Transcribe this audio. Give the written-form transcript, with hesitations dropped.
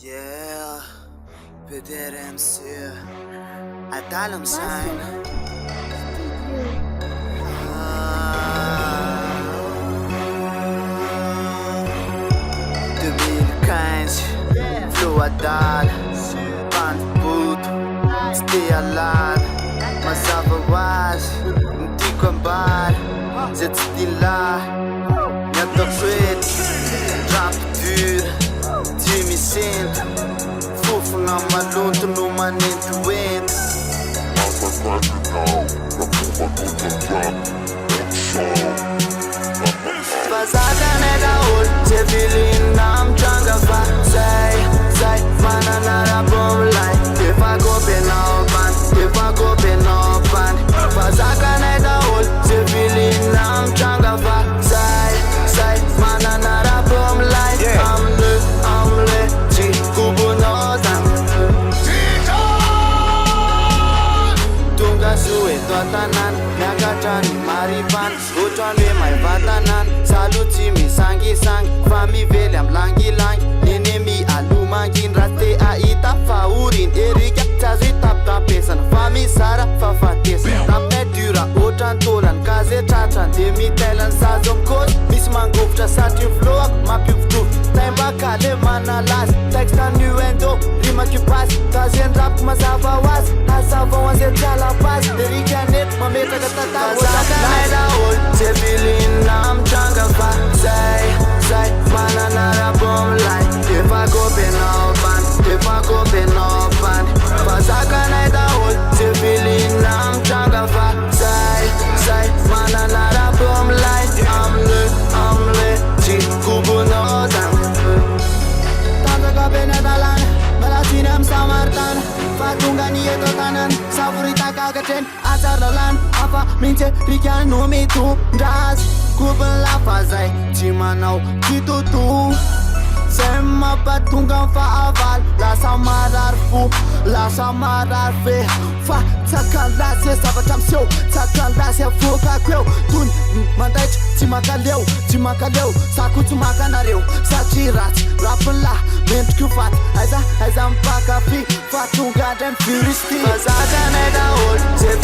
Yeah, PDRMC Adalım sen 2015 Flow Adal Bandboot Stay alive Mazava hoazy Ny tiako ambary Zay tsy dila Ny ataoko ety Rap dur Tsy misento Fofona malonto no manento ento Fazakanay daholo Zay vilina mitranga fa Zay manana rabomilay Efa kopenao bany Efa kopenao bany Fazakanay daholo Zay vilina mitranga fa Zay manana rabomilay Amle Jikobonao zany Tonga soe eto an-tanàna Miakatra ny maripana Ohatrany hoe mahiva tanàna Salo tsy misangisangy Fa mively am langilangy Nenemy alomanginy Raha te ahita fa oriny Erika tsy azo hitapitapesana Fa mizara fa fatesana Tapinay dura ohatrany tolany Kaze tratrany De mitailany sazo amikozy Misy mangovitra satry ny flow-ako Mampiovitrovy Taimbakale manalazy Texte annuendo Rima kipasy Tazeny rapiko mazava hoazy Hazava ho anzay tsy alapazy Erika neto mametraka tantara Fazakanay daholo Zay vilina mitranga fa Zay manana rabomilay Efa kopenao bany Efa kopenao bany Fazakanay daholo Zay vilina mitranga fa Zay manana rabomilay Amle Jikobonao zany Tanjaka beny adalana Malatiny am Samaritana Fa tonga ny eto an-tanàna Savorita kagatreny Atsara lalàna Afa mintserika no mitondrazy Kopiny lafa zay Tsy manao kitoto Zay mampatonga ny fahavalo Lasa marary fo Lasa marary fe Fa tsakalasy e zavatra miseho Tsakalasy avokako eo Toy mandaitra tsy makaleo Tsy makaleo Sako tsy makanareo Satria ratsy rapin'lahy Mendriko faty Aiza mipakafy Fa tonga ndray miviristy Fazakanay daholo Zay